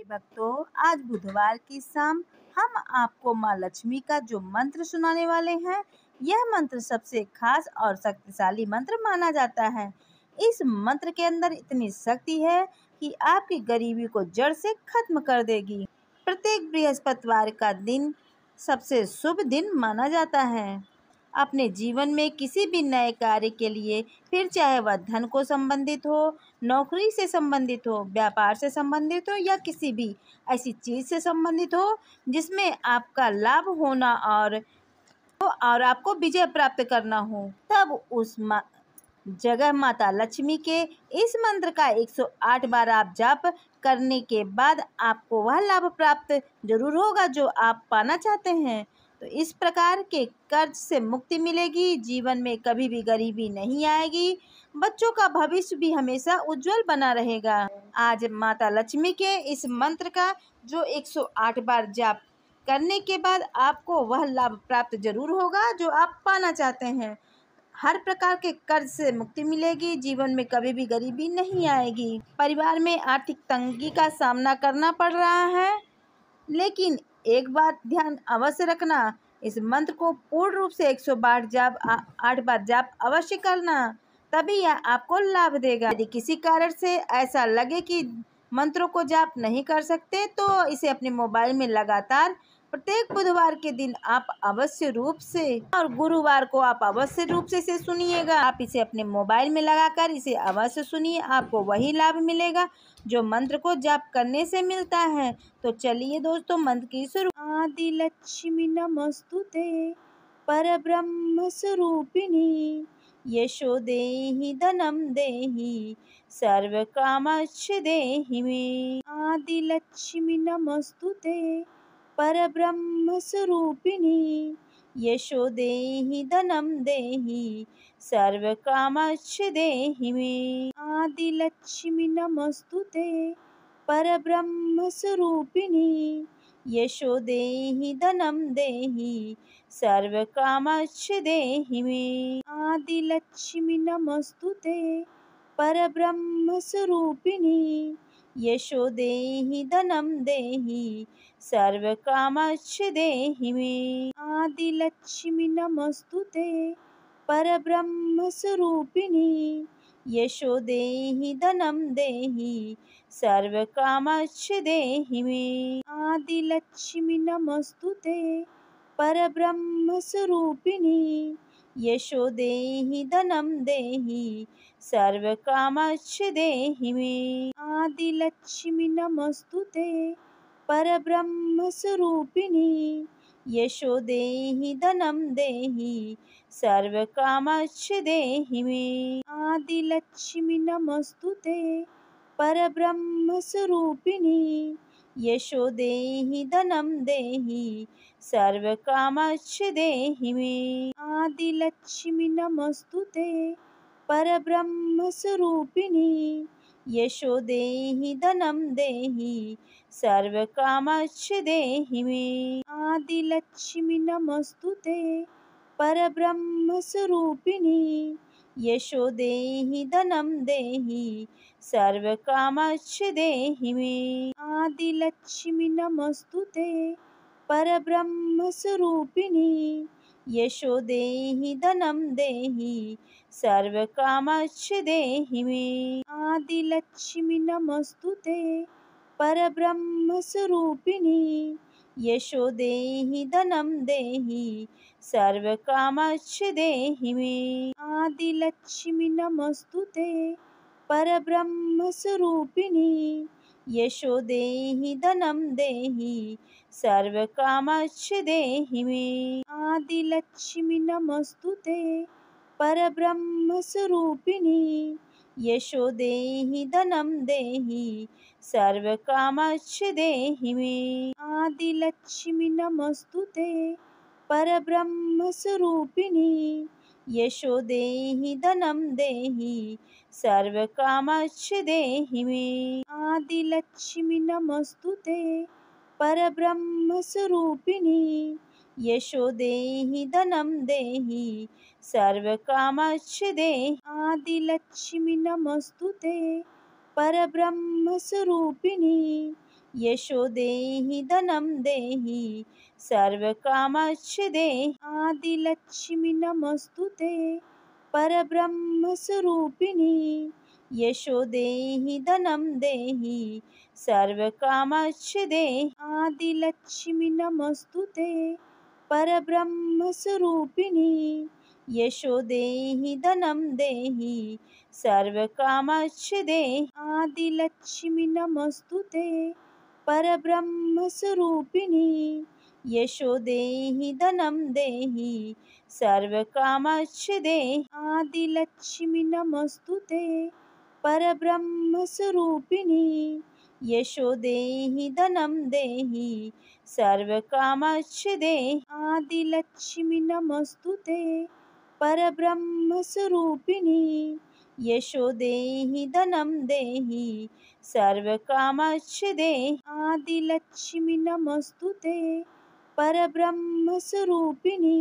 भक्तों, आज बुधवार की शाम हम आपको माँ लक्ष्मी का जो मंत्र सुनाने वाले हैं। यह मंत्र सबसे खास और शक्तिशाली मंत्र माना जाता है। इस मंत्र के अंदर इतनी शक्ति है कि आपकी गरीबी को जड़ से खत्म कर देगी। प्रत्येक बृहस्पतिवार का दिन सबसे शुभ दिन माना जाता है। अपने जीवन में किसी भी नए कार्य के लिए, फिर चाहे वह धन को संबंधित हो, नौकरी से संबंधित हो, व्यापार से संबंधित हो या किसी भी ऐसी चीज से संबंधित हो जिसमें आपका लाभ होना और आपको विजय प्राप्त करना हो, तब उस जगह माता लक्ष्मी के इस मंत्र का 108 बार आप जाप करने के बाद आपको वह लाभ प्राप्त जरूर होगा जो आप पाना चाहते हैं। तो इस प्रकार के कर्ज से मुक्ति मिलेगी, जीवन में कभी भी गरीबी नहीं आएगी, बच्चों का भविष्य भी हमेशा उज्जवल बना रहेगा। आज माता लक्ष्मी के इस मंत्र का जो 108 बार जाप करने के बाद आपको वह लाभ प्राप्त जरूर होगा जो आप पाना चाहते हैं। हर प्रकार के कर्ज से मुक्ति मिलेगी, जीवन में कभी भी गरीबी नहीं आएगी। परिवार में आर्थिक तंगी का सामना करना पड़ रहा है, लेकिन एक बात ध्यान अवश्य रखना, इस मंत्र को पूर्ण रूप से 108 बार जाप अवश्य करना, तभी यह आपको लाभ देगा। यदि किसी कारण से ऐसा लगे कि मंत्रों को जाप नहीं कर सकते, तो इसे अपने मोबाइल में लगातार प्रत्येक बुधवार के दिन आप अवश्य रूप से और गुरुवार को आप अवश्य रूप से इसे सुनिएगा। आप इसे अपने मोबाइल में लगाकर इसे अवश्य सुनिए, आपको वही लाभ मिलेगा जो मंत्र को जाप करने से मिलता है। तो चलिए दोस्तों, मंत्र की शुरू। आदि लक्ष्मी नमस्तुते परब्रह्म स्वरूपिणी, यशो देहि धनम देहि सर्व कामच्छ देहि मे। आदि लक्ष्मी नमस्तुते परब्रह्म स्वरूपिणी, यशो देहि धनम देहि सर्व कामच्छ देहि मे। आदि लक्ष्मी नमस्तुते परब्रह्म स्वरूपिणी, यशो देहि धनम देहि सर्व कामच्छ देहि मे। आदि लक्ष्मी नमस्तुते परब्रह्म स्वरूपिणी, यशो देहि धनम देहि सर्व कामच्छ देहि मे। आदि लक्ष्मी नमस्तुते परब्रह्म स्वरूपिणी, यशो देहि धनम देहि सर्व कामच्छ देहि मे। आदि लक्ष्मी नमस्तुते परब्रह्म स्वरूपिणी, यशो देहि धनम देहि सर्व कामच्छ देहि मे। आदि लक्ष्मी नमस्तुते परब्रह्म स्वरूपिणी, यशो देहि धनम देहि सर्व कामच्छ देहि मे। आदि लक्ष्मी नमस्तुते परब्रह्म स्वरूपिणी, यशो देहि धनम देहि सर्व कामच्छ देहि मे। आदि लक्ष्मी नमस्तुते परब्रह्म स्वरूपिणी, यशो देहि धनम देहि सर्व कामच्छ देहि मे। आदि लक्ष्मी नमस्तुते परब्रह्म स्वरूपिणी, यशो देहि धनम देहि सर्व कामच्छ देहि मे। आदि लक्ष्मी नमस्तुते परब्रह्म स्वरूपिणी, यशो देहि धनम देहि सर्व कामच्छ देहि मे। आदि लक्ष्मी नमस्तुते परब्रह्म स्वरूपिणी, यशो देहि धनम देहि सर्व कामच्छ देहि मे। आदि लक्ष्मी नमस्तुते परब्रह्म स्वरूपिणी, यशो देहि धनम देहि सर्व कामच्छ देहि मे। आदि लक्ष्मी नमस्तुते परब्रह्म स्वरूपिणी, यशो देहि धनम देहि सर्व कामच्छ देहि मे। आदि लक्ष्मी नमस्तुते परब्रह्म स्वरूपिणी, यशो देहि धनम देहि सर्व कामच्छ देहि मे। आदि लक्ष्मी नमस्तुते परब्रह्म स्वरूपिणी, यशो देहि धनम देहि सर्व कामच्छ देहि। आदि लक्ष्मी नमस्तुते परब्रह्म स्वरूपिणी, यशो देहि धनं देहि सर्वकामश्च देहि। आदिलक्ष्मि नमोस्तुते परब्रह्मस्वरूपिणी। यशो देहि धनं देहि सर्वकामश्च देहि। आदिलक्ष्मि नमोस्तुते परब्रह्मस्वरूपिणी। यशो देहि धनं देहि सर्वकामश्च देहि। आदिलक्ष्मि नमोस्तुते परब्रह्मस्वरूपिणी। यशो देहि धनं देहि सर्वकामश्च देहि। आदिलक्ष्मि नमोस्तुते परब्रह्मस्वरूपिणी। यशो देहि धनं देहि सर्वकामश्च देहि। आदिलक्ष्मि नमोस्तुते परब्रह्मस्वरूपिणी। यशो देहि धनं देहि सर्वकामश्च देहि। आदिलक्ष्मि नमोस्तुते परब्रह्मस्वरूपिणी।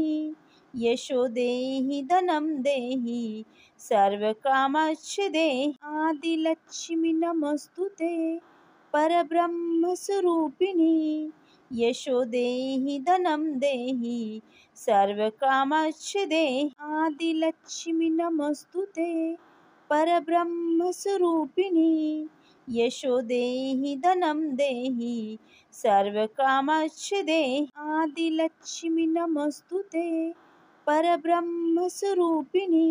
यशो देहि धनं देहि सर्वकामश्च देहि। आदिलक्ष्मि नमोस्तुते परब्रह्मस्वरूपिणी। यशो देहि धनं देहि सर्वकामश्च देहि। आदिलक्ष्मि नमोस्तुते परब्रह्मस्वरूपिणी। यशो देहि धनं देहि सर्वकामश्च देहि। आदिलक्ष्मि नमोस्तुते परब्रह्मस्वरूपिणी।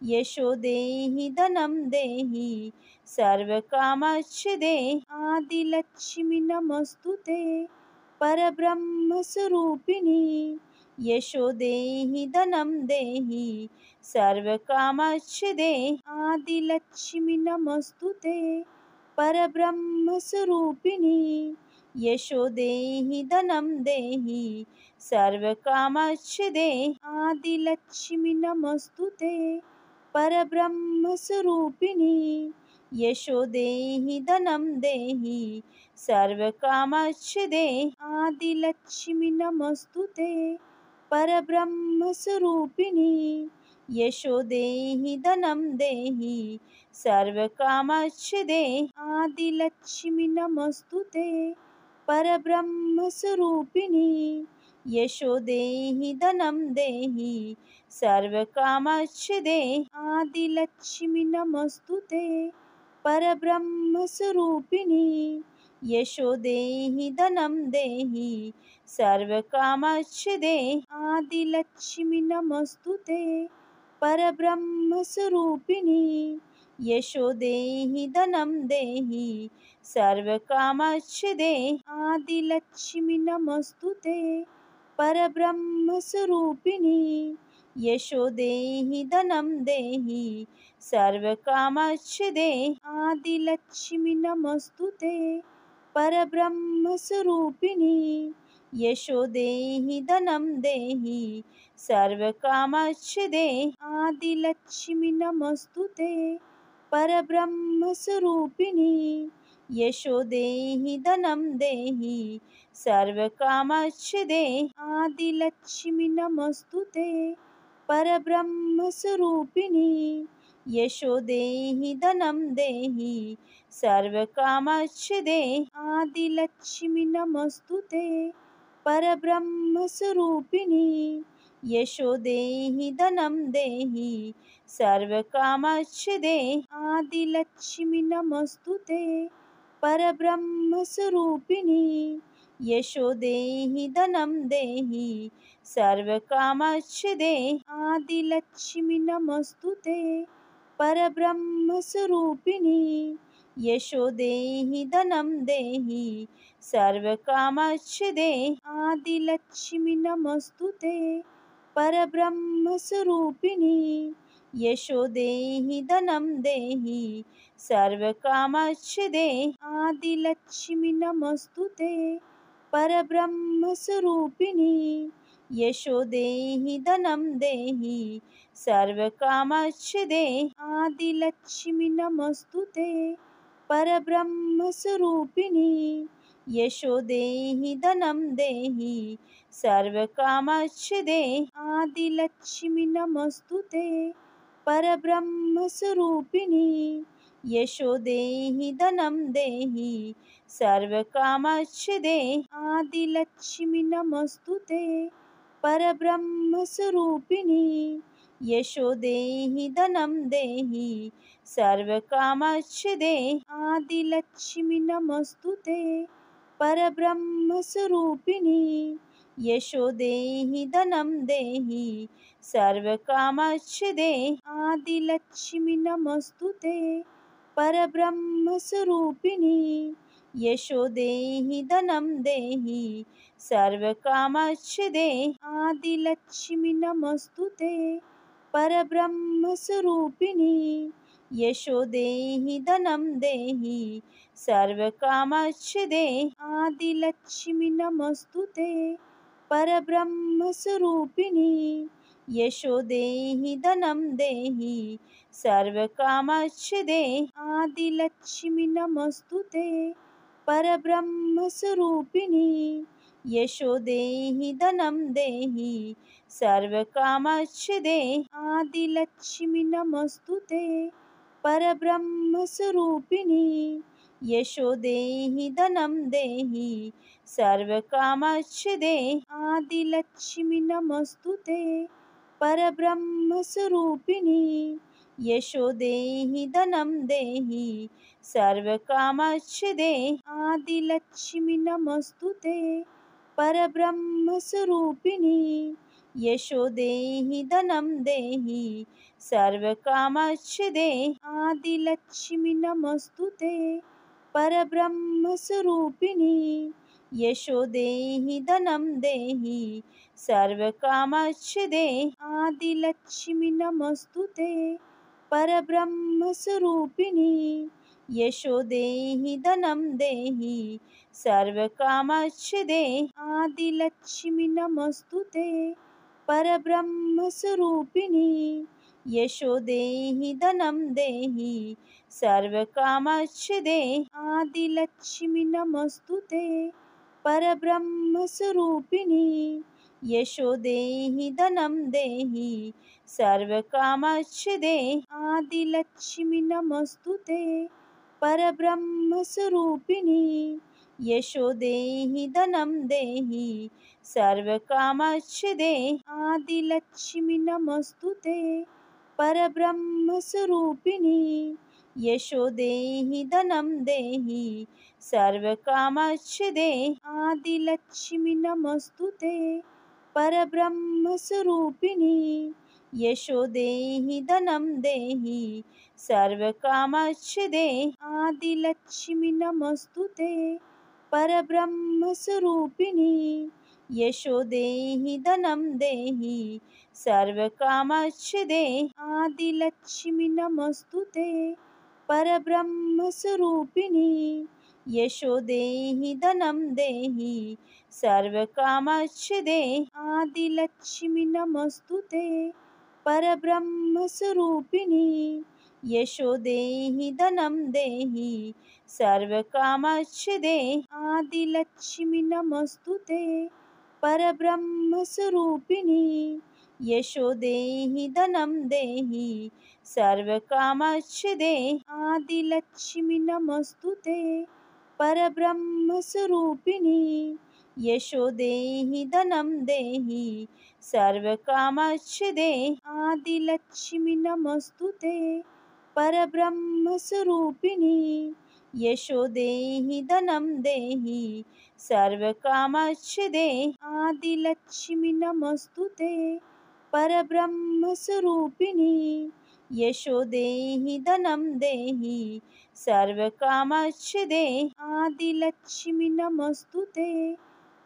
यशो देहि धनं देहि सर्वकामश्च देहि। आदिलक्ष्मि नमोस्तुते परब्रह्मस्वरूपिणी। यशो देहि धनं देहि सर्वकामश्च देहि। आदिलक्ष्मि नमोस्तुते परब्रह्मस्वरूपिणी। यशो देहि धनं देहि सर्वकामश्च देहि। आदिलक्ष्मि नमोस्तुते परब्रह्मस्वरूपिणी। यशो देहि धनं देहि सर्वकामश्च देहि। आदिलक्ष्मि नमोस्तुते परब्रह्मस्वरूपिणी। यशो देहि धनं देहि सर्वकामश्च देहि। आदिलक्ष्मि नमोस्तुते परब्रह्मस्वरूपिणी। यशो देहि धनं देहि सर्वकामश्च देहि। आदिलक्ष्मि नमोस्तुते परब्रह्मस्वरूपिणी। यशो देहि धनं देहि सर्वकामश्च देहि। आदिलक्ष्मि नमोस्तुते परब्रह्मस्वरूपिणी। यशो देहि धनं देहि सर्वकामश्च देहि। आदिलक्ष्मि नमोस्तुते परब्रह्मस्वरूपिणी। यशो देहि धनं देहि सर्वकामश्च देहि। आदिलक्ष्मि नमोस्तुते परब्रह्मस्वरूपिणी। यशो देहि धनं देहि सर्वकामश्च देहि। आदिलक्ष्मि नमोस्तुते परब्रह्मस्वरूपिणी। यशो देहि धनं देहि सर्वकामश्च देहि। आदिलक्ष्मि नमोस्तुते परब्रह्मस्वरूपिणी। यशो देहि धनं देहि सर्वकामश्च देहि। आदिलक्ष्मि नमोस्तुते परब्रह्मस्वरूपिणी। यशो देहि धनं देहि सर्वकामश्च देहि। आदिलक्ष्मि नमोस्तुते परब्रह्मस्वरूपिणी। यशो देहि धनं देहि सर्वकामश्च देहि। आदिलक्ष्मि नमोस्तुते परब्रह्मस्वरूपिणी। यशो देहि धनं देहि सर्वकामश्च देहि। आदिलक्ष्मि नमोस्तुते परब्रह्मस्वरूपिणी। यशो देहि धनं देहि सर्वकामश्च देहि। आदिलक्ष्मि नमोस्तुते परब्रह्मस्वरूपिणी। यशो देहि धनं देहि सर्वकामश्च देहि। आदिलक्ष्मि नमोस्तुते परब्रह्मस्वरूपिणी। यशो देहि धनं देहि सर्वकामश्च देहि। आदिलक्ष्मि नमोस्तुते परब्रह्मस्वरूपिणी। यशो देहि धनं देहि सर्वकामच्छिदे। आदिलक्ष्मि नमोस्तुते परब्रह्मस्वरूपिणी। यशो देहि धनं देहि सर्वकामच्छिदे। आदिलक्ष्मि नमोस्तुते परब्रह्मस्वरूपिणी। यशो देहि धनं देहि सर्वकामच्छिदे। आदिलक्ष्मि नमोस्तुते परब्रह्मस्वरूपिणी। यशो देहि धनं देहि सर्वकामच्छिदे। आदिलक्ष्मि नमोस्तुते परब्रह्मस्वरूपिणी। यशो देहि धनं देहि सर्वकामच्छिदे। आदिलक्ष्मि नमोस्तुते परब्रह्मस्वरूपिणी। यशो देहि धनं देहि सर्वकामच्छिदे। आदिलक्ष्मि नमोस्तुते परब्रह्मस्वरूपिणी। यशो देहि धनं देहि सर्वकामच्छिदे। आदिलक्ष्मि नमोस्तुते परब्रह्मस्वरूपिणी। यशो देहि धनं देहि सर्वकामच्छिदे। आदिलक्ष्मि नमोस्तुते परब्रह्मस्वरूपिणी। यशो देहि धनं देहि सर्वकामच्छिदे। आदिलक्ष्मि नमोस्तुते परब्रह्मस्वरूपिणी। यशो देहि धनं देहि सर्वकामच्छिदे। आदिलक्ष्मि नमोस्तुते परब्रह्मस्वरूपिणी। यशो देहि धनं देहि सर्वकामच्छिदे। आदिलक्ष्मि नमोस्तुते परब्रह्मस्वरूपिणी। यशो देहि धनं देहि सर्वकामच्छिदे। आदिलक्ष्मि नमोस्तुते परब्रह्मस्वरूपिणी। यशो देहि धनं देहि सर्वकामच्छिदे। आदिलक्ष्मि नमोस्तुते परब्रह्मस्वरूपिणी। यशो देहि धनं देहि सर्वकामच्छिदे। आदिलक्ष्मि नमोस्तुते परब्रह्मस्वरूपिणी। यशो देहि धनं देहि सर्वकामच्छिदे। आदिलक्ष्मि नमोस्तुते परब्रह्मस्वरूपिणी। यशो देहि धनं देहि सर्वकामच्छिदे। आदिलक्ष्मि नमोस्तुते परब्रह्मस्वरूपिणी। यशो देहि धनं देहि सर्वकामच्छिदे। आदिलक्ष्मि नमोस्तुते परब्रह्मस्वरूपिणी। यशो देहि धनं देहि सर्वकामच्छिदे। आदिलक्ष्मि नमोस्तुते परब्रह्मस्वरूपिणी। यशो देहि धनं देहि सर्वकामच्छिदे। आदिलक्ष्मि नमोस्तुते परब्रह्मस्वरूपिणी। यशो देहि धनं देहि सर्वकामच्छिदे। आदिलक्ष्मि नमोस्तुते परब्रह्मस्वरूपिणी। यशो देहि धनं देहि सर्वकामच्छिदे। आदिलक्ष्मि नमोस्तुते परब्रह्मस्वरूपिणी। यशो देहि धनं देहि सर्वकामच्छिदे। आदिलक्ष्मि नमोस्तुते परब्रह्मस्वरूपिणी। यशो देहि धनं देहि सर्वकामच्छिदे। आदिलक्ष्मि नमोस्तुते परब्रह्मस्वरूपिणी। यशो देहि धनं देहि सर्वकामच्छिदे। आदिलक्ष्मि नमोस्तुते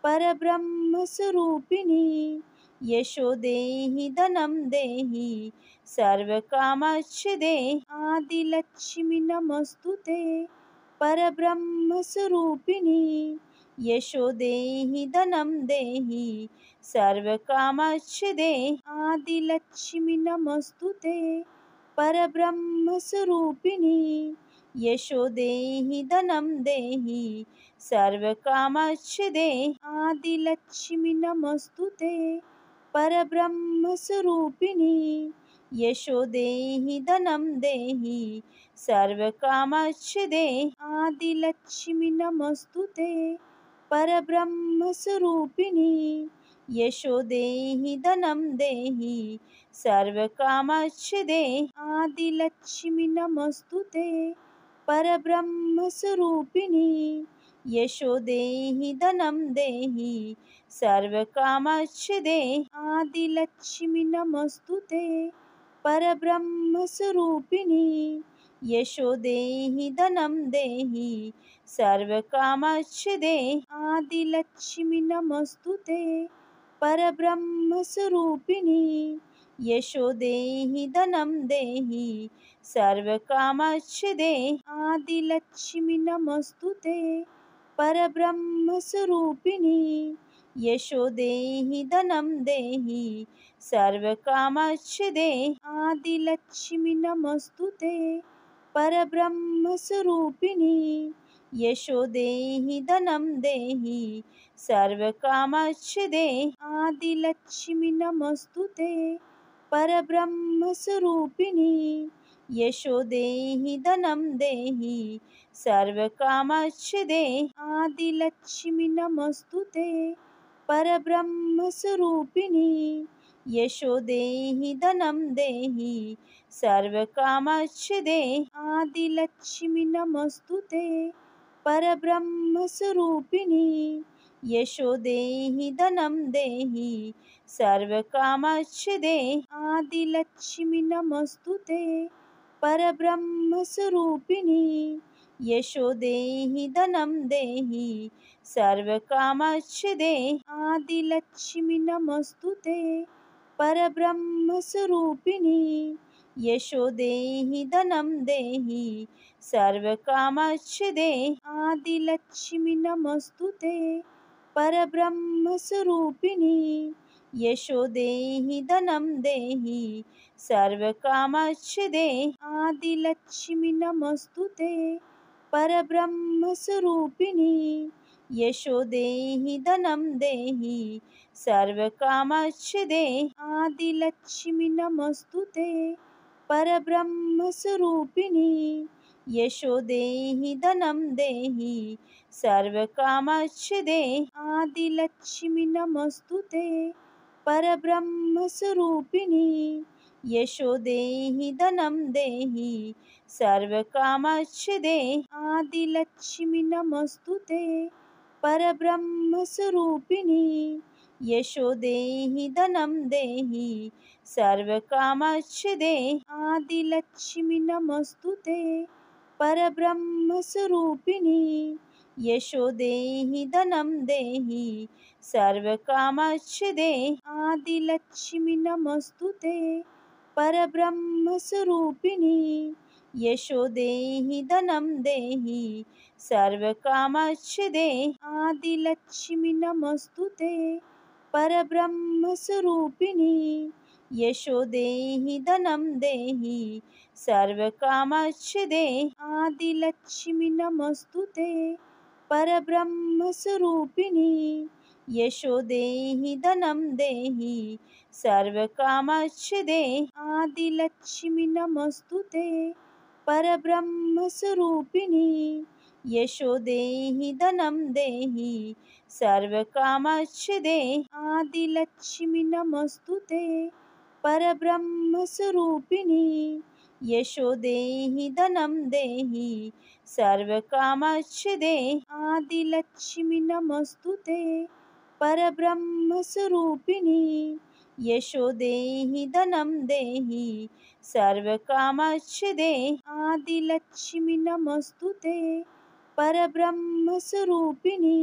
परब्रह्मस्वरूपिणी। यशो देहि धनं देहि सर्वकामच्छिदे। आदिलक्ष्मि नमोस्तुते परब्रह्मस्वरूपिणी। यशो देहि धनं देहि सर्वकामच्छिदे। आदिलक्ष्मि नमोस्तुते परब्रह्मस्वरूपिणी। यशो देहि धनं देहि सर्वकामच्छिदे। आदिलक्ष्मि नमोस्तुते परब्रह्मस्वरूपिणी। यशो देहि धनं देहि सर्वकामश्च देहि आदिलक्ष्मि नमोस्तुते परब्रह्मस्वरूपिणी यशो देहि धनं देहि सर्वकामश्च देहि आदिलक्ष्मि नमोस्तुते परब्रह्मस्वरूपिणी यशो देहि धनं देहि सर्वकामश्च देहि आदिलक्ष्मि नमोस्तुते परब्रह्मस्वरूपिणी यशो देहि धनं देहि सर्वकामश्च देहि आदिलक्ष्मि नमोस्तुते परब्रह्मस्वरूपिणी यशो देहि धनं देहि सर्वकामश्च देहि आदिलक्ष्मि नमोस्तुते परब्रह्मस्वरूपिणी यशो देहि धनं देहि सर्वकामश्च देहि आदिलक्ष्मि नमोस्तुते परब्रह्मस्वरूपिणी यशो देहि धनं देहि सर्वकामश्च देहि आदिलक्ष्मि नमोस्तुते परब्रह्मस्वरूपिणी यशो देहि धनं देहि सर्वकामश्च देहि आदिलक्ष्मि नमोस्तुते परब्रह्मस्वरूपिणी यशो देहि धनं देहि सर्वकामश्च देहि आदिलक्ष्मि नमोस्तुते परब्रह्मस्वरूपिणी यशो देहि धनं देहि सर्वकामश्च देहि आदिलक्ष्मि नमोस्तुते परब्रह्मस्वरूपिणी यशो देहि धनं देहि सर्वकामश्च देहि आदिलक्ष्मि नमोस्तुते परब्रह्मस्वरूपिणी यशो देहि धनं देहि सर्वकामश्च देहि आदिलक्ष्मि नमोस्तुते परब्रह्मस्वरूपिणी यशो देहि धनं देहि सर्वकामश्च देहि आदिलक्ष्मि नमोस्तुते परब्रह्मस्वरूपिणी यशो देहि धनं देहि सर्वकामश्च देहि आदिलक्ष्मि नमोस्तुते परब्रह्मस्वरूपिणी यशो देहि धनं देहि सर्वकामश्च देहि आदिलक्ष्मि नमोस्तुते परब्रह्मस्वरूपिणी यशो देहि धनं देहि सर्वकामश्च देहि आदिलक्ष्मि नमोस्तुते परब्रह्मस्वरूपिणी यशो देहि धनं देहि सर्वकामश्च देहि आदिलक्ष्मि नमोस्तुते परब्रह्मस्वरूपिणी यशो देहि धनं देहि सर्वकामश्च देहि आदिलक्ष्मि नमोस्तुते परब्रह्मस्वरूपिणी यशो देहि धनं देहि सर्वकामश्च देहि आदिलक्ष्मि नमोस्तुते परब्रह्मस्वरूपिणी यशो देहि धनं देहि सर्वकामश्च देहि आदिलक्ष्मि नमोस्तुते परब्रह्मस्वरूपिणी यशो देहि धनं देहि सर्वकामश्च देहि आदिलक्ष्मि नमोस्तुते परब्रह्मस्वरूपिणी यशो देहि धनं देहि सर्वकामश्च देहि आदिलक्ष्मि नमोस्तुते परब्रह्मस्वरूपिणी यशो देहि धनं देहि सर्वकामश्च देहि आदिलक्ष्मि नमोस्तुते परब्रह्मस्वरूपिणी यशो देहि धनं देहि सर्वकामश्च देहि आदिलक्ष्मि नमोस्तुते परब्रह्मस्वरूपिणी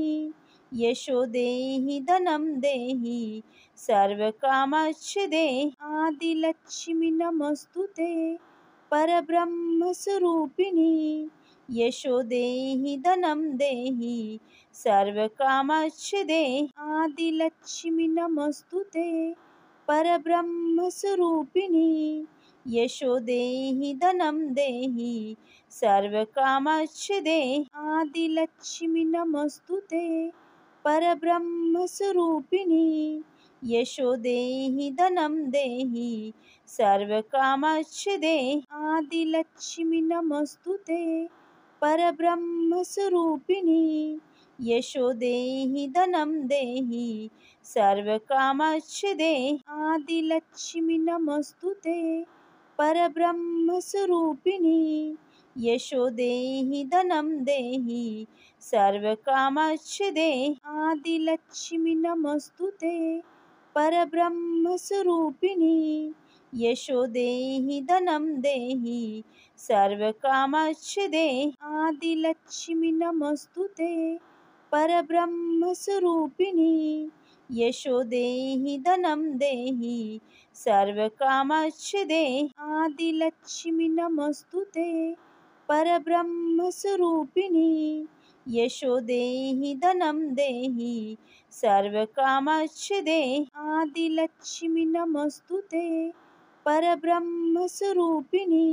यशो देहि धनं देहि सर्वकामश्च देहि आदिलक्ष्मि नमोस्तुते परब्रह्मस्वरूपिणी यशो देहि धनं देहि सर्वकामश्च देहि आदिलक्ष्मि नमोस्तुते परब्रह्मस्वरूपिणी यशो देहि धनं देहि सर्वकामश्च देहि आदिलक्ष्मि नमोस्तुते परब्रह्मस्वरूपिणी यशो देहि धनं देहि सर्वकामश्चिदे। आदिलक्ष्मि नमोस्तुते परब्रह्मस्वरूपिणी। यशो देहि धनं देहि सर्वकामश्चिदे। आदिलक्ष्मि नमोस्तुते परब्रह्मस्वरूपिणी। यशो देहि धनं देहि सर्वकामश्चिदे। आदिलक्ष्मि नमोस्तुते परब्रह्मस्वरूपिणी। यशो देहि धनं देहि सर्वकामश्चिदे। आदिलक्ष्मि नमोस्तुते परब्रह्मस्वरूपिणी। यशो देहि धनं देहि सर्वकामश्चिदे। आदिलक्ष्मि नमोस्तुते परब्रह्मस्वरूपिणी। यशो देहि धनं देहि सर्वकामश्चिदे। आदिलक्ष्मि नमोस्तुते परब्रह्मस्वरूपिणी।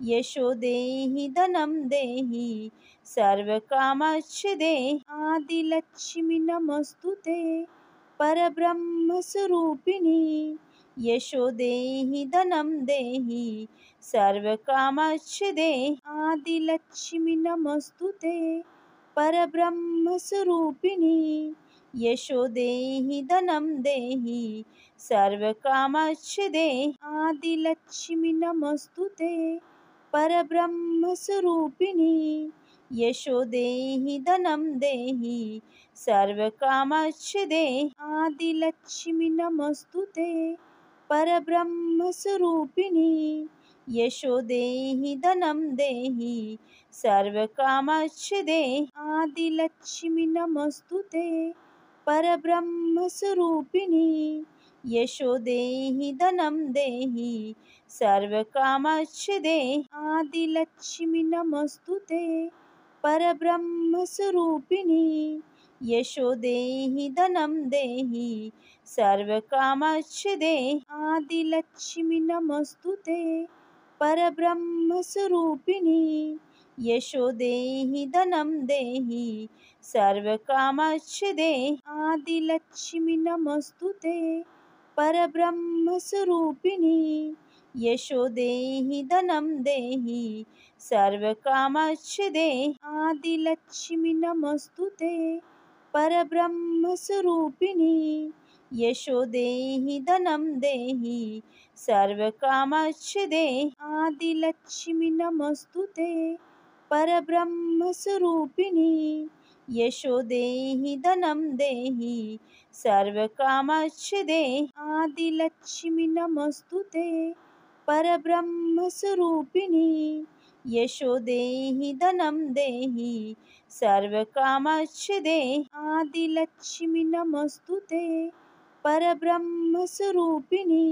यशो देहि धनं देहि सर्वकामश्चिदे। आदिलक्ष्मि नमोस्तुते परब्रह्मस्वरूपिणी। यशो देहि धनं देहि सर्वकामश्चिदे। आदिलक्ष्मि नमोस्तुते परब्रह्मस्वरूपिणी। यशो देहि धनं देहि सर्वकामश्चिदे। आदिलक्ष्मि नमोस्तुते परब्रह्मस्वरूपिणी। यशो देहि धनं देहि सर्वकामश्चिदे। आदिलक्ष्मि नमोस्तुते परब्रह्मस्वरूपिणी। यशो देहि धनं देहि सर्वकामश्चिदे। आदिलक्ष्मि नमोस्तुते परब्रह्मस्वरूपिणी। यशो देहि धनं देहि सर्वकामश्चिदे। आदिलक्ष्मि नमोस्तुते परब्रह्मस्वरूपिणी। यशो देहि धनं देहि सर्वकामश्चिदे। आदिलक्ष्मि नमोस्तुते परब्रह्मस्वरूपिणी। यशो देहि धनं देहि सर्वकामश्चिदे। आदिलक्ष्मि नमोस्तुते परब्रह्मस्वरूपिणी। यशो देहि धनं देहि सर्वकामश्चिदे। आदिलक्ष्मि नमोस्तुते परब्रह्मस्वरूपिणी। यशो देहि धनं देहि सर्वकामश्चिदे। आदिलक्ष्मि नमोस्तुते परब्रह्मस्वरूपिणी। यशो देहि धनं देहि सर्वकामश्चिदे। आदिलक्ष्मि नमोस्तुते परब्रह्मस्वरूपिणी। यशो देहि धनं देहि सर्वकामश्चिदे। आदिलक्ष्मि नमोस्तुते परब्रह्मस्वरूपिणी।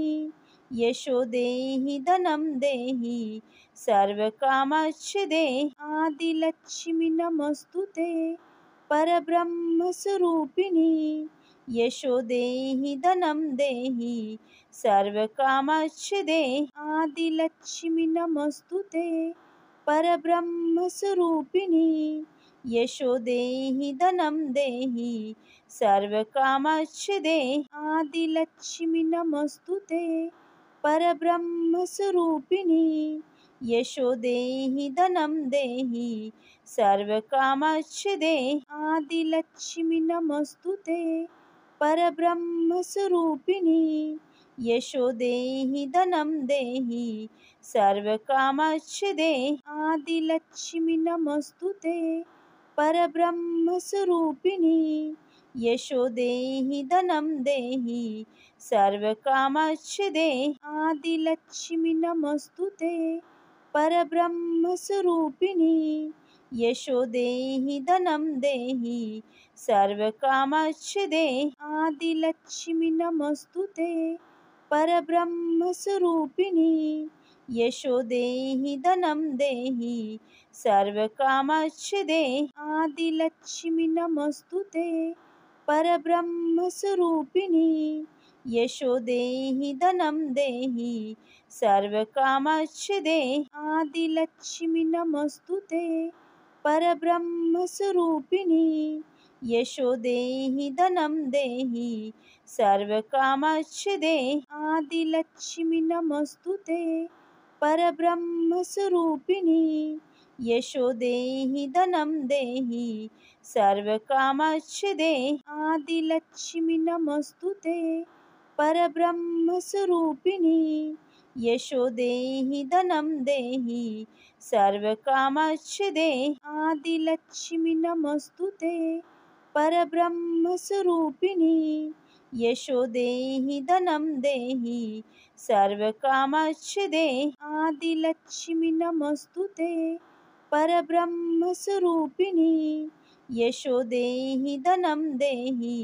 यशो देहि धनं देहि सर्वकामश्चिदे। आदिलक्ष्मि नमोस्तुते परब्रह्मस्वरूपिणी। यशो देहि धनं देहि सर्वकामश्चिदे। आदिलक्ष्मि नमोस्तुते परब्रह्मस्वरूपिणी। यशो देहि धनं देहि सर्वकामश्चिदे। आदिलक्ष्मि नमोस्तुते परब्रह्मस्वरूपिणी। यशो देहि धनं देहि सर्वकामश्चिदे। आदिलक्ष्मि नमोस्तुते परब्रह्मस्वरूपिणी। यशो देहि धनं देहि सर्वकामश्चिदे। आदिलक्ष्मि नमोस्तुते परब्रह्मस्वरूपिणी। यशो देहि धनं देहि सर्वकामश्चिदे। आदिलक्ष्मि नमोस्तुते परब्रह्मस्वरूपिणी। यशो देहि धनं देहि सर्वकामश्चिदे। आदिलक्ष्मि नमोस्तुते परब्रह्मस्वरूपिणी। यशो देहि धनं देहि सर्वकामश्चिदे। आदिलक्ष्मि नमोस्तुते परब्रह्मस्वरूपिणी। यशो देहि धनं देहि सर्वकामश्चिदे। आदिलक्ष्मि नमोस्तुते परब्रह्मस्वरूपिणी। यशो देहि धनं देहि सर्वकामच्छिदे आदिलक्ष्मि नमोस्तुते परब्रह्मस्वरूपिणी यशो देहि धनं देहि सर्वकामच्छिदे आदिलक्ष्मि नमोस्तुते परब्रह्मस्वरूपिणी यशो देहि धनं देहि सर्वकामच्छिदे आदिलक्ष्मि नमोस्तुते परब्रह्मस्वरूपिणी यशो देहि धनं देहि सर्वकामच्छिदे आदिलक्ष्मि नमोस्तुते परब्रह्मस्वरूपिणी यशो देहि धनं देहि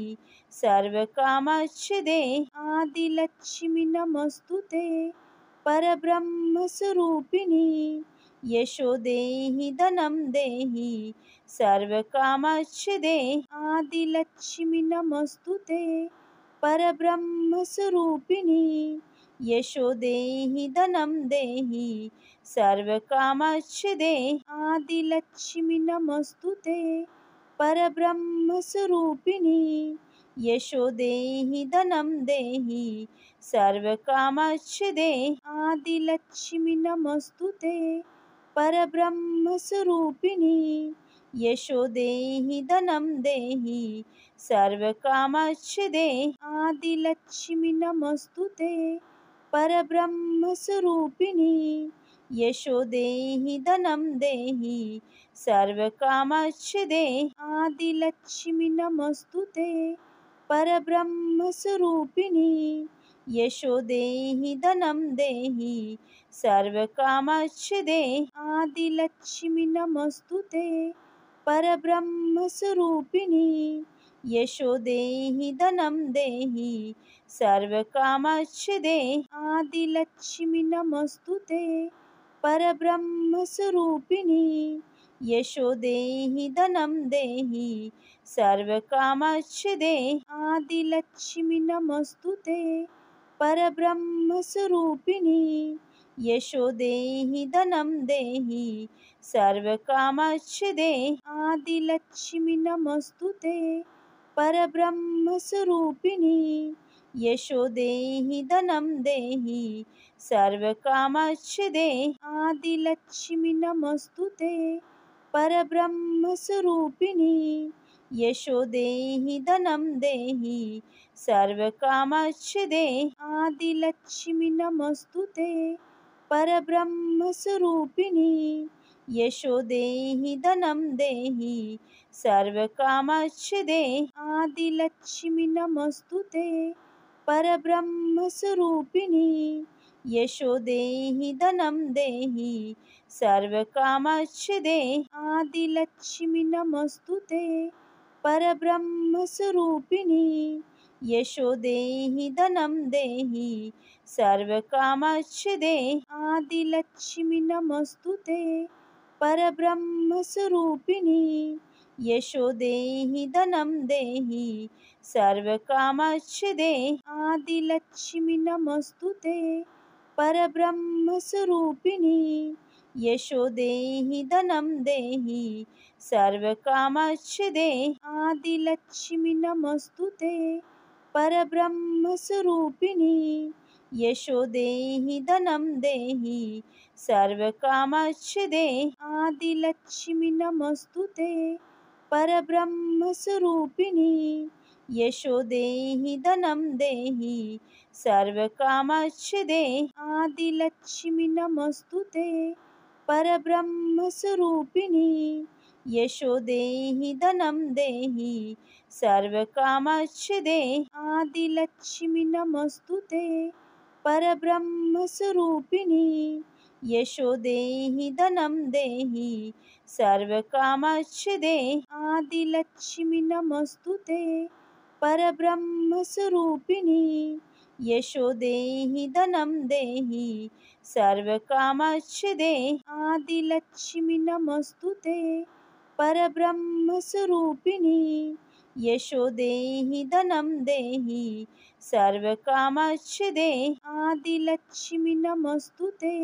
सर्वकामच्छिदे आदिलक्ष्मि नमोस्तुते परब्रह्मस्वरूपिणी यशो देहि धनं देहि सर्वकामच्छिदे आदिलक्ष्मि नमोस्तुते परब्रह्मस्वरूपिणी यशो देहि धनं देहि सर्वकामच्छिदे आदिलक्ष्मि नमोस्तुते परब्रह्मस्वरूपिणी यशो देहि धनं देहि सर्वकामच्छिदे आदिलक्ष्मि नमोस्तुते परब्रह्मस्वरूपिणी यशो देहि धनं देहि सर्वकामच्छिदे आदिलक्ष्मि नमोस्तुते परब्रह्मस्वरूपिणी यशो देहि धनं देहि सर्वकामच्छिदे आदिलक्ष्मि नमोस्तुते परब्रह्मस्वरूपिणी यशो देहि धनं देहि सर्वकामच्छिदे आदिलक्ष्मि नमोस्तुते परब्रह्मस्वरूपिणी यशो देहि धनं देहि सर्वकामच्छिदे आदिलक्ष्मि नमोस्तुते परब्रह्मस्वरूपिणी यशो देहि धनं देहि सर्वकामच्छिदे आदिलक्ष्मि नमोस्तुते परब्रह्मस्वरूपिणी यशो देहि धनं देहि सर्वकामच्छिदे आदिलक्ष्मि नमोस्तुते परब्रह्मस्वरूपिणी यशो देहि धनं देहि सर्वकामच्छिदे आदिलक्ष्मि नमोस्तुते परब्रह्मस्वरूपिणी यशो देहि धनं देहि सर्वकामच्छिदे आदिलक्ष्मि नमोस्तुते परब्रह्मस्वरूपिणी यशो देहि धनं देहि सर्वकामच्छिदे आदिलक्ष्मि नमोस्तुते परब्रह्मस्वरूपिणी यशो देहि धनं देहि सर्वकामच्छिदे आदिलक्ष्मि नमोस्तुते परब्रह्मस्वरूपिणी यशो देहि धनं देहि सर्वकामच्छिदे आदिलक्ष्मि नमोस्तुते परब्रह्मस्वरूपिणी यशो देहि धनं देहि सर्वकामच्छिदे आदिलक्ष्मि नमोस्तुते परब्रह्मस्वरूपिणी यशो देहि धनं देहि सर्वकामच्छिदे आदिलक्ष्मि नमोस्तुते परब्रह्मस्वरूपिणी यशो देहि धनं देहि सर्वकामच्छिदे आदिलक्ष्मि नमोस्तुते परब्रह्मस्वरूपिणी यशो देहि धनं देहि सर्वकामच्छिदे आदिलक्ष्मि नमोस्तुते परब्रह्मस्वरूपिणी यशो देहि धनं देहि सर्वकामच्छिदे आदिलक्ष्मि नमोस्तुते परब्रह्मस्वरूपिणी यशो देहि धनं देहि सर्वकामच्छिदे आदिलक्ष्मि नमोस्तुते परब्रह्मस्वरूपिणी यशो देहि धनं देहि सर्वकामच्छिदे आदिलक्ष्मि नमोस्तुते परब्रह्मस्वरूपिणी यशो देहि धनं देहि सर्वकामच्छिदे आदिलक्ष्मि नमोस्तुते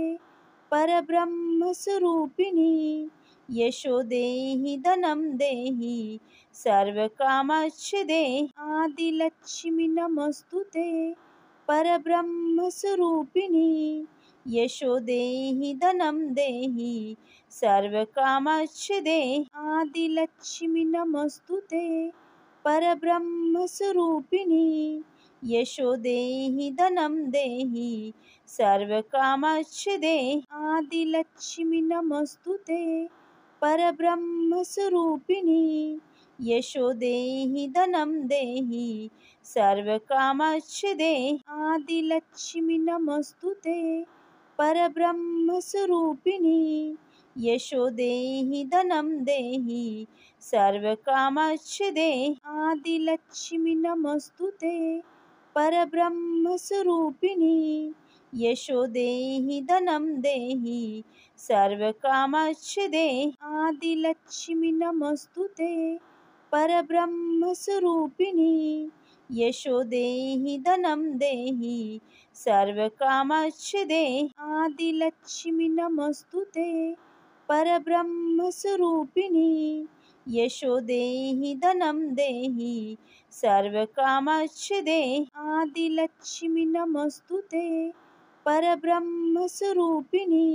परब्रह्मस्वरूपिणी यशो देहि धनं देहि सर्वकामश्च देहि आदिलक्ष्मि नमोस्तुते परब्रह्मस्वरूपिणी यशो देहि धनं देहि सर्वकामश्च देहि आदिलक्ष्मि नमोस्तुते परब्रह्मस्वरूपिणी यशो देहि धनं देहि सर्वकामश्च देहि आदिलक्ष्मि नमोस्तुते परब्रह्मस्वरूपिणी यशो देहि धनं देहि सर्वकामश्च देहि आदिलक्ष्मि नमोस्तुते परब्रह्मस्वरूपिणी यशो देहि धनं देहि सर्वकामश्च देहि आदिलक्ष्मि नमोस्तुते परब्रह्मस्वरूपिणी यशो देहि धनं देहि सर्वकामश्च देहि आदिलक्ष्मि नमोस्तुते परब्रह्मस्वरूपिणी यशो देहि धनं देहि सर्वकामश्च देहि आदिलक्ष्मि नमोस्तुते परब्रह्मस्वरूपिणी यशो देहि धनं देहि सर्वकामश्च देहि आदिलक्ष्मि नमोस्तुते परब्रह्मस्वरूपिणी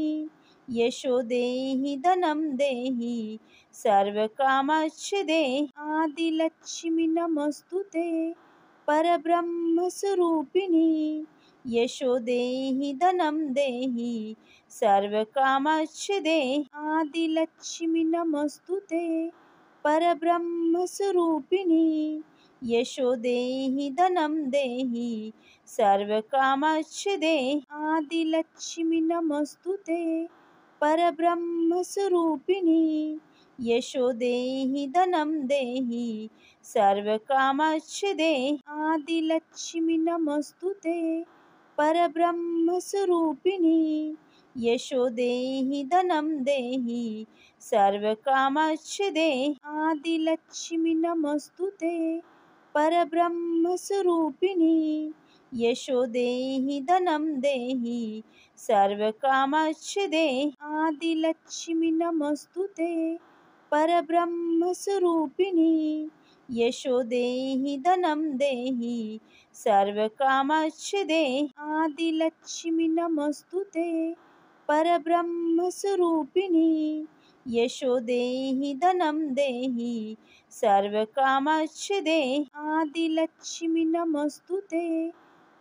यशो देहि धनं देहि सर्वकामश्च देहि आदिलक्ष्मि नमोस्तुते परब्रह्मस्वरूपिणी यशो देहि धनं देहि सर्वकामश्च देहि आदिलक्ष्मि नमोस्तुते परब्रह्मस्वरूपिणी यशो देहि धनं देहि सर्वकामश्च देहि आदिलक्ष्मि नमोस्तुते परब्रह्मस्वरूपिणी यशो देहि धनं देहि सर्वकामश्च देहि आदिलक्ष्मि नमोस्तुते परब्रह्मस्वरूपिणी यशो देहि धनं देहि सर्वकामश्च देहि आदिलक्ष्मि नमोस्तुते परब्रह्मस्वरूपिणी यशो देहि धनं देहि सर्वकामश्च देहि आदिलक्ष्मि नमोस्तुते परब्रह्मस्वरूपिणी यशो देहि धनं देहि सर्वकामश्च देहि आदिलक्ष्मि नमोस्तुते परब्रह्मस्वरूपिणी यशो देहि धनं देहि सर्वकामश्च देहि आदिलक्ष्मि नमोस्तुते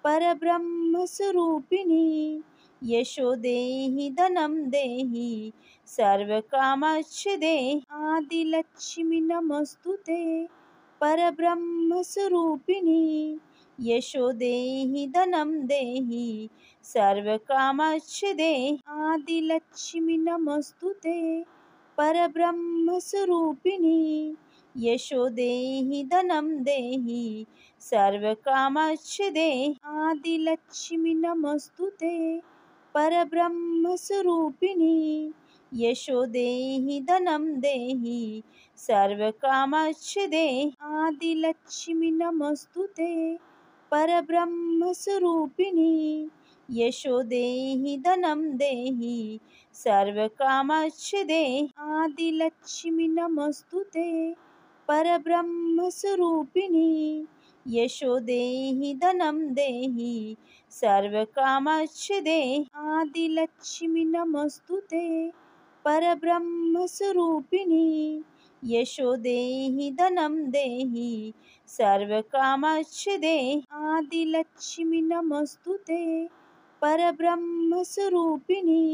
परब्रह्मस्वरूपिणी यशो देहि धनं देहि सर्वकामश्च देहि आदिलक्ष्मि नमोस्तुते परब्रह्मस्वरूपिणी यशो देहि धनं देहि सर्वकामश्च देहि आदिलक्ष्मि नमोस्तुते परब्रह्मस्वरूपिणी यशो देहि धनं देहि सर्वकामश्च देहि आदिलक्ष्मि नमोस्तुते परब्रह्मस्वरूपिणी यशो देहि धनं देहि सर्वकामश्च देहि आदिलक्ष्मि नमोस्तुते परब्रह्मस्वरूपिणी यशो देहि धनं देहि सर्वकामश्च देहि आदिलक्ष्मि नमोस्तुते परब्रह्मस्वरूपिणी यशो देहि धनं देहि सर्वकामश्च देहि आदिलक्ष्मि नमोस्तुते परब्रह्मस्वरूपिणी यशो देहि धनं देहि सर्वकामश्च देहि आदिलक्ष्मि नमोस्तुते परब्रह्मस्वरूपिणी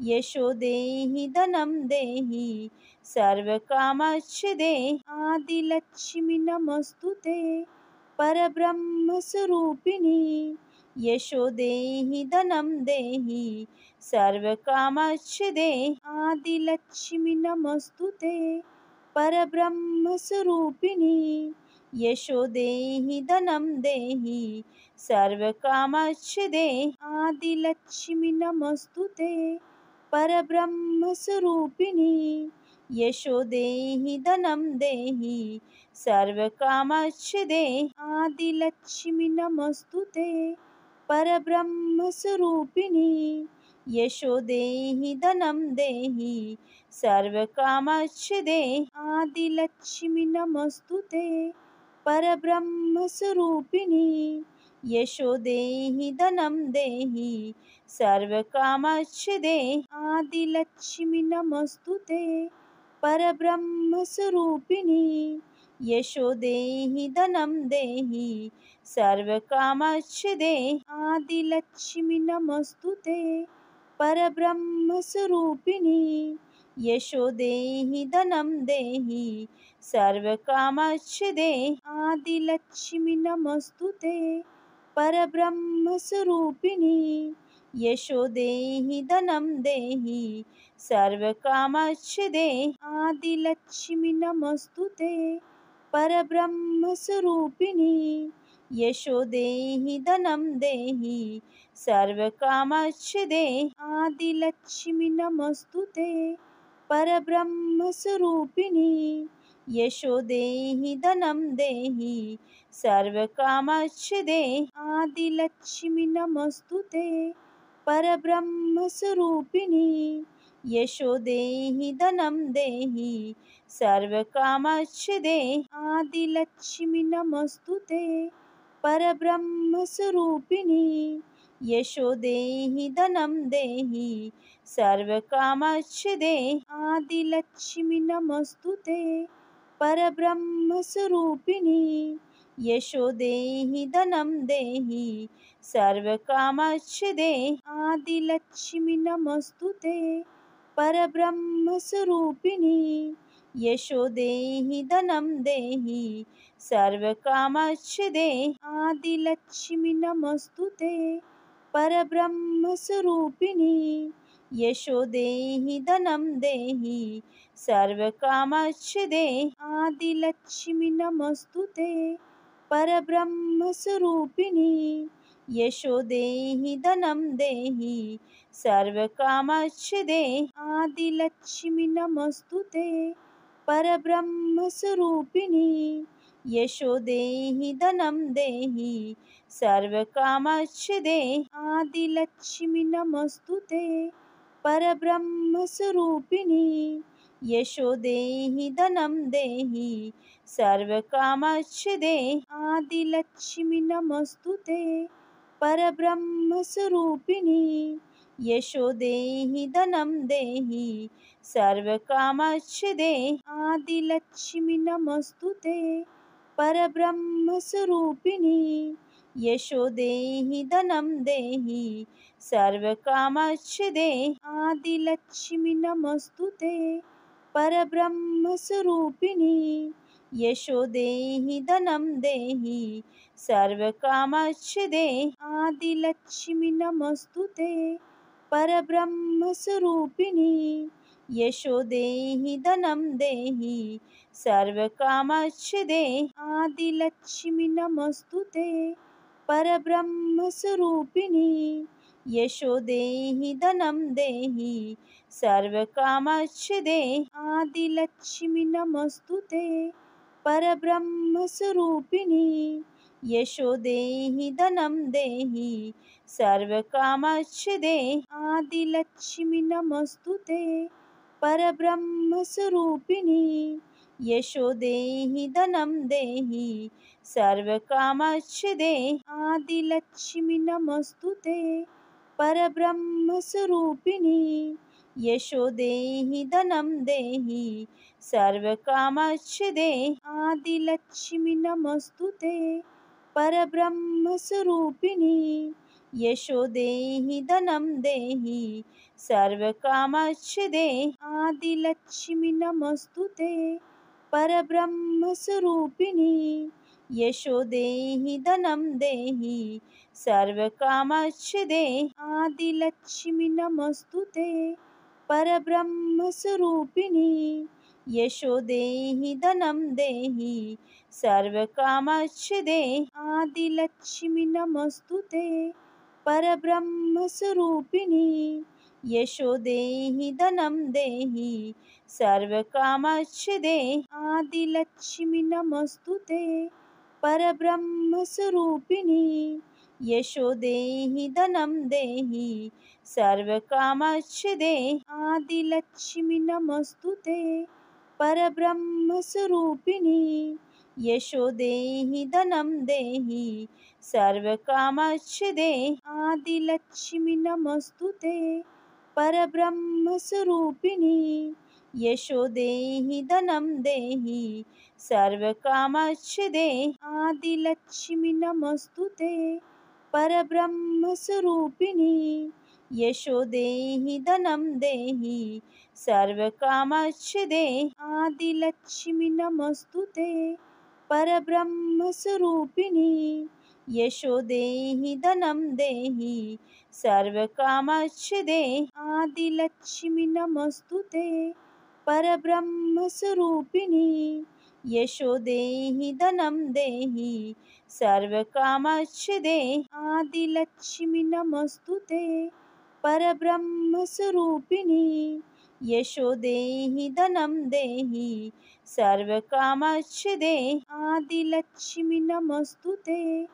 यशो देहि धनं देहि सर्वकामश्च देहि आदिलक्ष्मि नमोस्तुते परब्रह्मस्वरूपिणी यशो देहि धनं देहि सर्वकामश्च देहि आदिलक्ष्मि नमोस्तुते परब्रह्मस्वरूपिणी यशो देहि धनं देहि सर्वकामश्च देहि आदिलक्ष्मि नमोस्तुते परब्रह्मस्वरूपिणी यशो देहि धनं देहि सर्वकामश्च देहि आदिलक्ष्मि नमोस्तुते परब्रह्मस्वरूपिणी यशो देहि धनं देहि सर्वकामश्च देहि। आदिलक्ष्मि नमोस्तुते परब्रह्मस्वरूपिणी। यशो देहि धनं देहि सर्वकामश्च देहि। आदिलक्ष्मि नमोस्तुते परब्रह्मस्वरूपिणी। यशो देहि धनं देहि सर्वकामश्च देहि। आदिलक्ष्मि नमोस्तुते परब्रह्मस्वरूपिणी। यशो देहि धनं देहि सर्वकामश्च देहि। आदिलक्ष्मि नमोस्तुते परब्रह्मस्वरूपिणी। यशो देहि धनं देहि सर्वकामश्च देहि। आदिलक्ष्मि नमोस्तुते परब्रह्मस्वरूपिणी। यशो देहि धनं देहि सर्वकामश्च देहि। आदिलक्ष्मि नमोस्तुते परब्रह्मस्वरूपिणी। यशो देहि धनं देहि सर्वकामश्च देहि। आदिलक्ष्मि नमोस्तुते परब्रह्मस्वरूपिणी। यशो देहि धनं देहि सर्वकामश्च देहि। आदिलक्ष्मि नमोस्तुते परब्रह्मस्वरूपिणी। यशो देहि धनं देहि सर्वकामश्च देहि। आदिलक्ष्मि नमोस्तुते परब्रह्मस्वरूपिणी। यशो देहि धनं देहि सर्वकामश्च देहि। आदिलक्ष्मि नमोस्तुते परब्रह्मस्वरूपिणी। यशो देहि धनं देहि सर्वकामश्च देहि। आदिलक्ष्मि नमोस्तुते परब्रह्मस्वरूपिणी। यशो देहि धनं देहि सर्वकामश्च देहि। आदिलक्ष्मि नमोस्तुते परब्रह्मस्वरूपिणी। यशो देहि धनं देहि सर्वकामश्च देहि। आदिलक्ष्मि नमोस्तुते परब्रह्मस्वरूपिणी। यशो देहि धनं देहि सर्वकामश्च देहि। आदिलक्ष्मि नमोस्तुते परब्रह्मस्वरूपिणी। यशो देहि धनं देहि सर्वकामश्च देहि। आदिलक्ष्मि नमोस्तुते परब्रह्मस्वरूपिणी। यशो देहि धनं देहि सर्वकामश्च देहि। आदिलक्ष्मि नमोस्तुते परब्रह्मस्वरूपिणी। यशो देहि धनं देहि सर्वकामश्च देहि। आदिलक्ष्मि नमोस्तुते परब्रह्मस्वरूपिणी। यशो देहि धनं देहि सर्वकामश्च देहि। आदिलक्ष्मि नमोस्तुते परब्रह्मस्वरूपिणी। यशो देहि धनं देहि सर्वकामश्च देहि। आदिलक्ष्मि नमोस्तुते परब्रह्मस्वरूपिणी। यशो देहि धनं देहि सर्वकामश्च देहि। आदिलक्ष्मि नमोस्तुते परब्रह्मस्वरूपिणी। यशो देहि धनं देहि सर्वकामश्च देहि। आदिलक्ष्मि नमोस्तुते परब्रह्मस्वरूपिणी। यशो देहि धनं देहि सर्वकामश्च देहि। आदिलक्ष्मि नमोस्तुते परब्रह्मस्वरूपिणी। यशो देहि धनं देहि सर्वकामश्च देहि। आदिलक्ष्मि नमोस्तुते परब्रह्मस्वरूपिणी। यशो देहि धनं देहि सर्वकामश्च देहि। आदिलक्ष्मि नमोस्तुते परब्रह्मस्वरूपिणी। यशो देहि धनं देहि सर्वकामश्च देहि। आदिलक्ष्मि नमोस्तुते परब्रह्मस्वरूपिणी। यशो देहि धनं देहि सर्वकामश्च देहि। आदिलक्ष्मि नमोस्तुते परब्रह्मस्वरूपिणी। यशो देहि धनं देहि सर्वकामश्च देहि। आदिलक्ष्मि नमोस्तुते परब्रह्मस्वरूपिणी। यशो देहि धनं देहि सर्वकामश्च देहि। आदिलक्ष्मि नमोस्तुते परब्रह्मस्वरूपिणी। यशो देहि धनं देहि सर्वकामश्च देहि। आदिलक्ष्मि नमोस्तुते परब्रह्मस्वरूपिणी। यशो देहि धनं देहि सर्वकामश्च देहि। आदिलक्ष्मि नमोस्तुते परब्रह्मस्वरूपिणी। यशो देहि धनं देहि सर्वकामश्च देहि। आदिलक्ष्मि नमोस्तुते परब्रह्मस्वरूपिणी। यशो देहि धनं देहि सर्वकामश्च देहि। आदिलक्ष्मि नमोस्तुते परब्रह्मस्वरूपिणी। यशो देहि धनं देहि सर्वकामश्च देहि। आदिलक्ष्मि नमोस्तुते परब्रह्मस्वरूपिणी। यशो देहि धनं देहि सर्वकामश्च देहि। आदिलक्ष्मि नमोस्तुते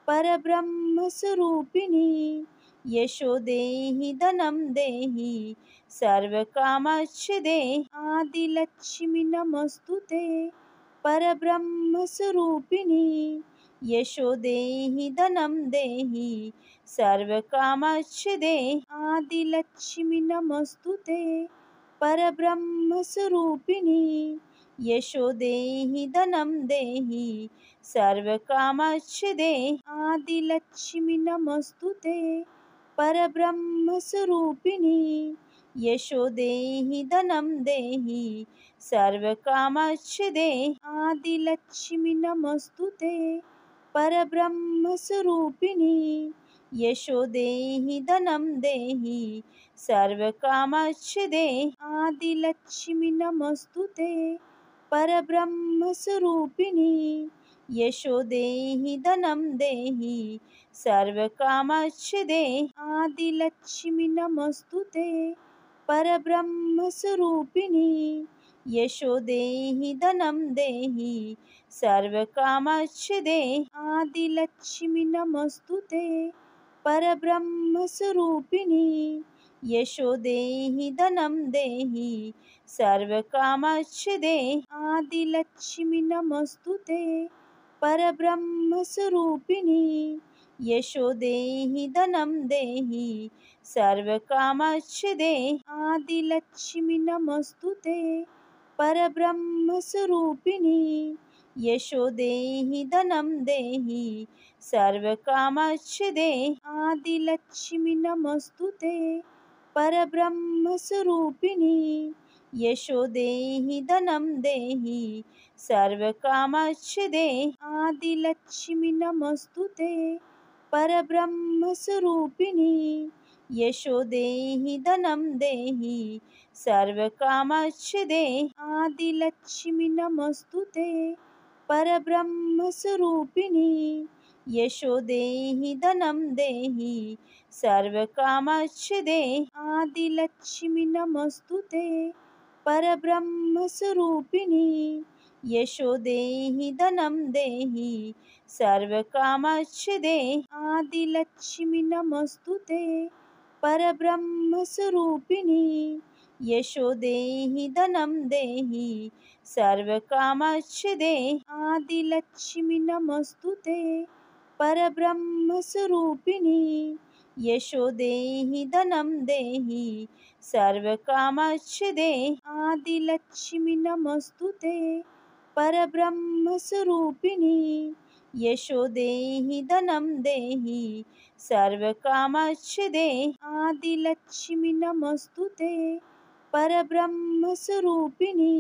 परब्रह्मस्वरूपिणी। यशो देहि धनं देहि सर्वकामश्च देहि। आदिलक्ष्मि नमोस्तुते परब्रह्मस्वरूपिणी। यशो देहि धनं देहि सर्वकामश्च देहि। आदिलक्ष्मि नमोस्तुते परब्रह्मस्वरूपिणी। यशो देहि धनं देहि सर्वकामश्च देहि। आदिलक्ष्मि नमोस्तुते परब्रह्मस्वरूपिणी। यशो देहि धनं देहि सर्वकामश्च देहि। आदिलक्ष्मि नमोस्तुते परब्रह्मस्वरूपिणी। यशो देहि धनं देहि सर्वकामश्च देहि। आदिलक्ष्मि नमोस्तुते परब्रह्मस्वरूपिणी। यशो देहि धनं देहि सर्वकामश्च देहि। आदिलक्ष्मि नमोस्तुते परब्रह्मस्वरूपिणी। यशो देहि धनं देहि सर्वकामश्च देहि। आदिलक्ष्मि नमोस्तुते परब्रह्मस्वरूपिणी। यशो देहि धनं देहि सर्वकामश्च देहि। आदिलक्ष्मि नमोस्तुते परब्रह्मस्वरूपिणी। यशो देहि धनं देहि सर्वकामश्च देहि। आदिलक्ष्मि नमोस्तुते परब्रह्मस्वरूपिणी। यशो देहि धनं देहि सर्वकामश्च देहि। आदिलक्ष्मि नमोस्तुते परब्रह्मस्वरूपिणी। यशो देहि धनं देहि सर्वकामश्च देहि। आदिलक्ष्मि नमोस्तुते परब्रह्मस्वरूपिणी। यशो देहि धनं देहि सर्वकामश्च देहि। आदिलक्ष्मि नमोस्तुते परब्रह्मस्वरूपिणी। यशो देहि धनं देहि सर्वकामश्च देहि। आदिलक्ष्मि नमोस्तुते परब्रह्मस्वरूपिणी। यशो देहि धनं देहि सर्वकामश्च देहि। आदिलक्ष्मि नमोस्तुते परब्रह्मस्वरूपिणी। यशो देहि धनं देहि सर्वकामश्च देहि। आदिलक्ष्मि नमोस्तुते परब्रह्मस्वरूपिणी। यशो देहि धनं देहि सर्वकामश्च देहि। आदिलक्ष्मि नमोस्तुते परब्रह्मस्वरूपिणी। यशो देहि धनं देहि सर्वकामश्च देहि। आदिलक्ष्मि नमोस्तुते परब्रह्मस्वरूपिणी।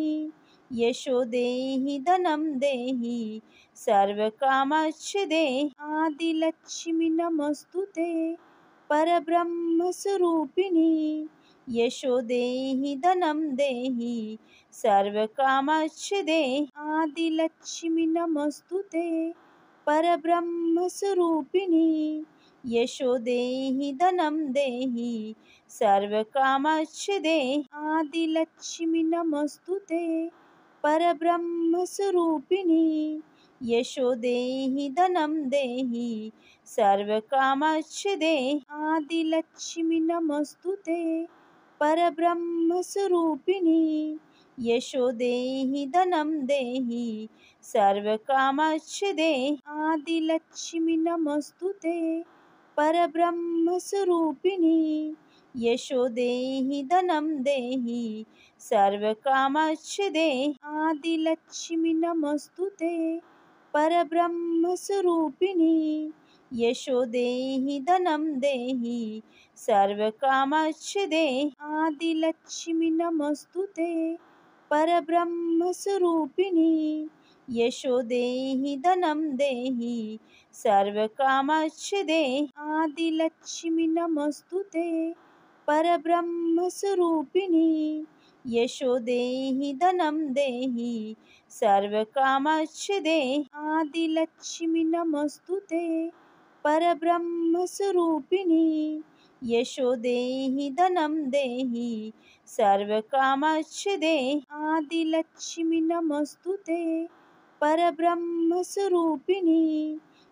यशो देहि धनं देहि सर्वकामश्च देहि। आदिलक्ष्मि नमोस्तुते परब्रह्मस्वरूपिणी। यशो देहि धनं देहि सर्वकामश्च देहि। आदिलक्ष्मि नमोस्तुते परब्रह्मस्वरूपिणी। यशो देहि धनं देहि सर्वकामश्च देहि। आदिलक्ष्मि नमोस्तुते परब्रह्मस्वरूपिणी। यशो देहि धनं देहि सर्वकामश्च देहि आदिलक्ष्मि नमोस्तुते परब्रह्मस्वरूपिणी यशो देहि धनं देहि सर्वकामश्च देहि आदिलक्ष्मि नमोस्तुते परब्रह्मस्वरूपिणी यशो देहि धनं देहि सर्वकामश्च देहि आदिलक्ष्मि नमोस्तुते परब्रह्मस्वरूपिणी यशो देहि धनं देहि सर्वकामश्च देहि आदिलक्ष्मि नमोस्तुते परब्रह्मस्वरूपिणी यशो देहि धनं देहि सर्वकामश्च देहि आदिलक्ष्मि नमोस्तुते परब्रह्मस्वरूपिणी यशो देहि धनं देहि सर्वकामश्च देहि आदिलक्ष्मि नमोस्तुते परब्रह्मस्वरूपिणी यशो देहि धनं देहि सर्वकामश्च देहि आदिलक्ष्मि नमोस्तुते परब्रह्मस्वरूपिणी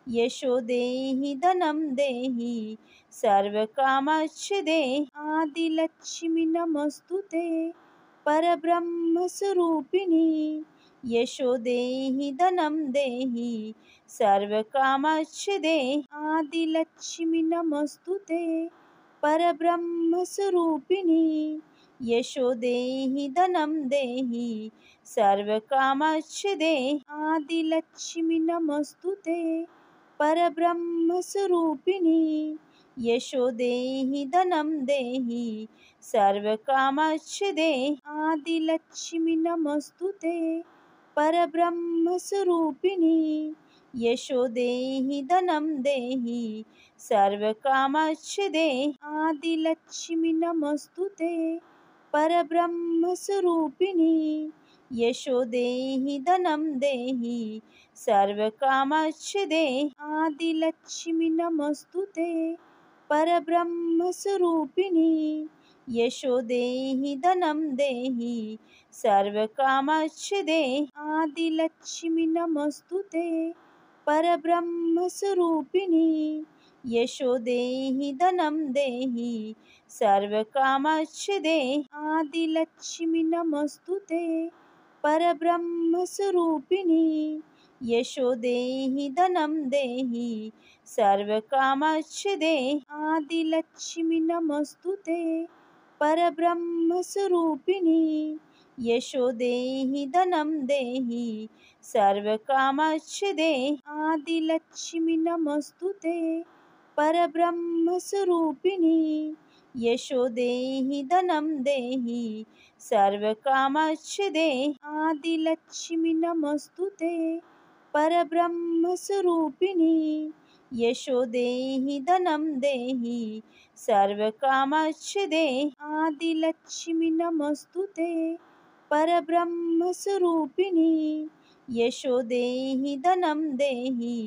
यशो देहि धनं देहि सर्वकामश्च देहि आदिलक्ष्मि नमोस्तुते परब्रह्मस्वरूपिणी यशो देहि धनं देहि सर्वकामश्च देहि आदिलक्ष्मि नमोस्तुते परब्रह्मस्वरूपिणी यशो देहि धनं देहि सर्वकामश्च देहि आदिलक्ष्मि नमोस्तुते परब्रह्मस्वरूपिणी यशो देहि धनं देहि सर्वकामश्च देहि आदिलक्ष्मि नमोस्तुते परब्रह्मस्वरूपिणी यशो देहि धनं देहि सर्वकामश्च देहि आदिलक्ष्मि नमोस्तुते परब्रह्मस्वरूपिणी यशो देहि धनं देहि सर्वकामश्च देहि आदिलक्ष्मि नमोस्तुते परब्रह्मस्वरूपिणी यशो देहि धनं देहि सर्वकामश्च देहि आदिलक्ष्मि नमोस्तुते परब्रह्मस्वरूपिणी यशो देहि धनं देहि सर्वकामश्च देहि आदिलक्ष्मि नमोस्तुते परब्रह्मस्वरूपिणी यशो देहि धनं देहि सर्वकामश्च देहि आदिलक्ष्मि नमोस्तुते परब्रह्मस्वरूपिणी यशो देहि धनं देहि सर्वकामश्च देहि आदिलक्ष्मि नमोस्तुते परब्रह्मस्वरूपिणी यशो देहि धनं देहि सर्वकामश्च देहि आदिलक्ष्मि नमोस्तुते परब्रह्मस्वरूपिणी यशो देहि धनं देहि सर्वकामश्च देहि आदिलक्ष्मि नमोस्तुते परब्रह्मस्वरूपिणी यशो देहि धनं देहि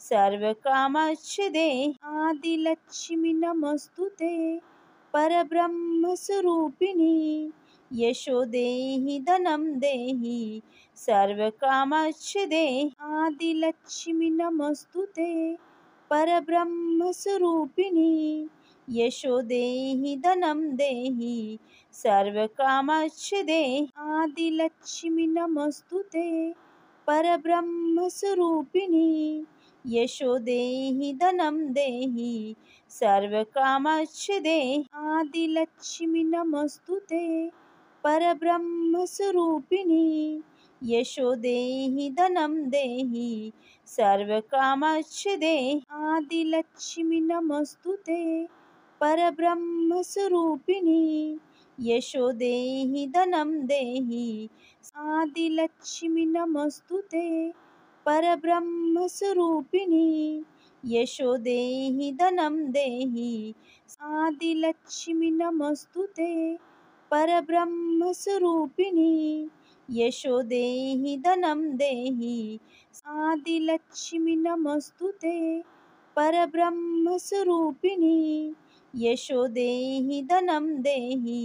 सर्वकामश्च देहि आदिलक्ष्मि नमोस्तुते परब्रह्मस्वरूपिणी यशो देहि धनं देहि सर्वकामश्च देहि आदिलक्ष्मि नमोस्तुते परब्रह्मस्वरूपिणी यशो देहि धनं देहि सर्वकामश्च देहि आदिलक्ष्मि नमोस्तुते परब्रह्मस्वरूपिणी यशो देहि धनं देहि सर्वकामश्च देहि आदिलक्ष्मि नमोस्तुते परब्रह्मस्वरूपिणी यशो देहि धनं देहि सर्वकामश्च देहि आदिलक्ष्मि नमोस्तुते परब्रह्मस्वरूपिणी यशो देहि धनं देहि आदिलक्ष्मि नमोस्तुते परब्रह्मस्वरूपिणी यशो देहि धनं देहि आदिलक्ष्मि नमोस्तुते परब्रह्मस्वरूपिणी यशो देहि धनं देहि आदिलक्ष्मि नमोस्तुते परब्रह्मस्वरूपिणी यशो देहि धनं देहि